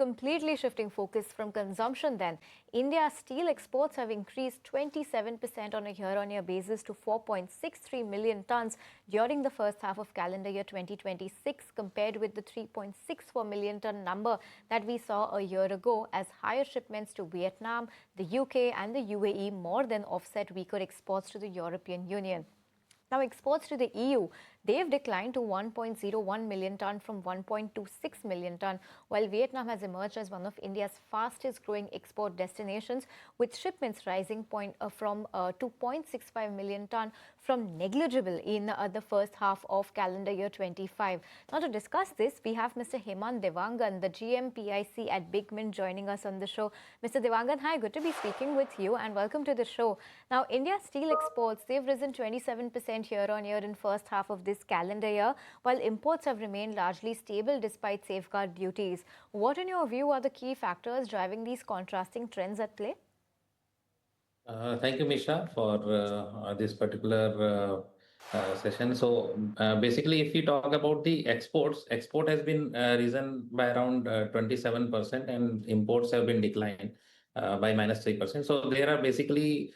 completely shifting focus from consumption then, India's steel exports have increased 27% on a year-on-year basis to 4.63 million tons during the first half of calendar year 2026 compared with the 3.64 million ton number that we saw a year ago, as higher shipments to Vietnam, the UK and the UAE more than offset weaker exports to the European Union. Now, exports to the EU, they've declined to 1.01 million ton from 1.26 million ton, while Vietnam has emerged as one of India's fastest growing export destinations, with shipments rising from 2.65 million ton from negligible in the first half of calendar year 25. Now, to discuss this, we have Mr. Hemant Devangan, the GM-PIC at BigMint, joining us on the show. Mr. Devangan, hi, good to be speaking with you and welcome to the show. Now, India's steel exports, they've risen 27% year on year in first half of this calendar year, while imports have remained largely stable despite safeguard duties. What, in your view, are the key factors driving these contrasting trends at play? Thank you, Misha, for this particular session. So basically, if you talk about the exports, export has been risen by around 27% and imports have been declined by -3%. So there are basically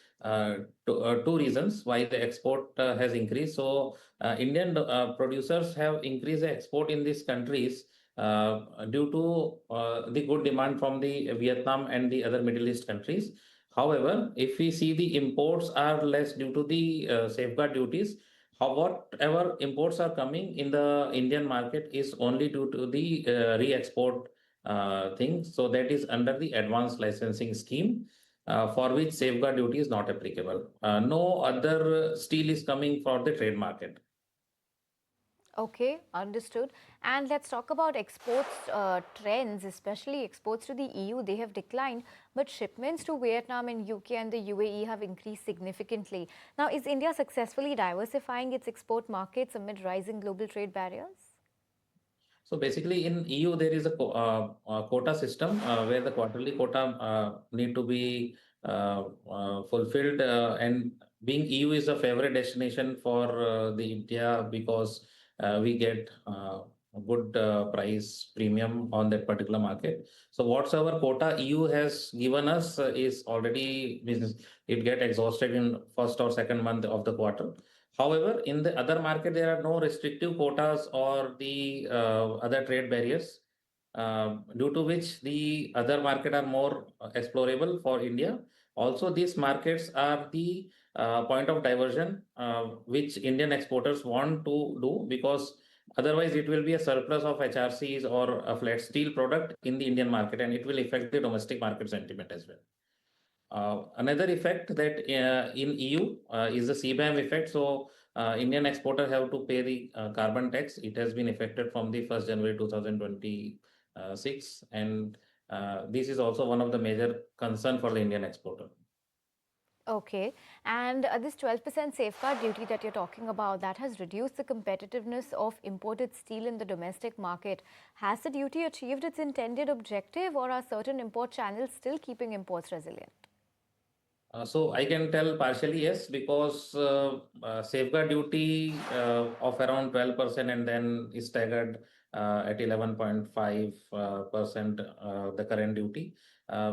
two reasons why the export has increased. So Indian producers have increased the export in these countries due to the good demand from the Vietnam and the other Middle East countries. However, if we see the imports are less due to the safeguard duties, whatever imports are coming in the Indian market is only due to the re-export thing. So that is under the advanced licensing scheme, for which safeguard duty is not applicable. No other steel is coming for the trade market. Okay, understood. And let's talk about exports trends, especially exports to the EU. They have declined, but shipments to Vietnam and UK and the UAE have increased significantly. Now, is India successfully diversifying its export markets amid rising global trade barriers? So basically, in EU there is a quota system where the quarterly quota need to be fulfilled, and being EU is a favorite destination for the India because we get a good price premium on that particular market. So whatsoever quota EU has given us is already business. It get exhausted in first or second month of the quarter. However, in the other market, there are no restrictive quotas or the other trade barriers, due to which the other market are more explorable for India. Also, these markets are the point of diversion which Indian exporters want to do, because otherwise it will be a surplus of HRCs or a flat steel product in the Indian market, and it will affect the domestic market sentiment as well. Another effect that in EU is the CBAM effect. So Indian exporters have to pay the carbon tax. It has been effected from the 1st January 2026, and this is also one of the major concern for the Indian exporter. Okay, and this 12% safeguard duty that you're talking about, that has reduced the competitiveness of imported steel in the domestic market. Has the duty achieved its intended objective, or are certain import channels still keeping imports resilient? So I can tell partially yes, because safeguard duty of around 12% and then is staggered at 11.5% the current duty,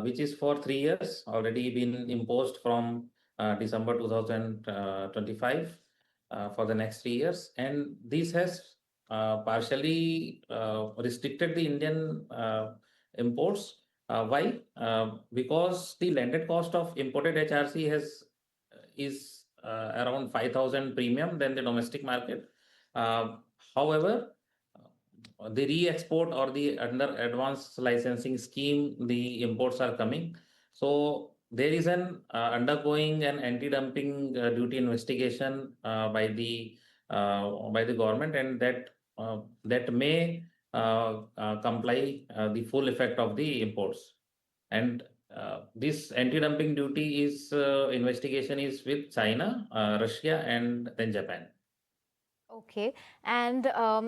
which is for 3 years, already been imposed from December 2025 for the next 3 years. And this has partially restricted the Indian imports. Why? Because the landed cost of imported HRC is around 5,000 premium than the domestic market. However, the re-export or the under advanced licensing scheme, the imports are coming. So there is an undergoing an anti-dumping duty investigation by the government, and that may comply the full effect of the imports. And this anti-dumping duty is investigation is with China, Russia, and then Japan. Okay, and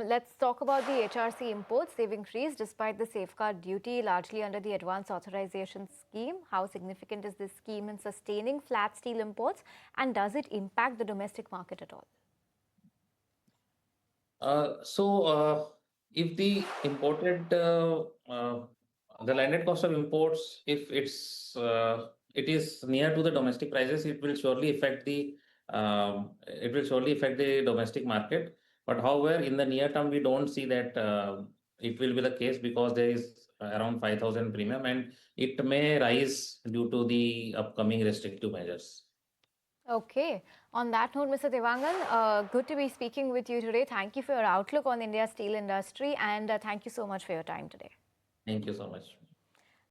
let's talk about the HRC imports. They've increased despite the safeguard duty, largely under the advanced authorization scheme. How significant is this scheme in sustaining flat steel imports, and does it impact the domestic market at all? So if the imported The landed cost of imports, if it is near to the domestic prices, it will surely affect the domestic market. But however, in the near term, we don't see that it will be the case, because there is around 5,000 premium, and it may rise due to the upcoming restrictive measures. Okay. On that note, Mr. Devangan, good to be speaking with you today. Thank you for your outlook on India's steel industry, and thank you so much for your time today. Thank you so much.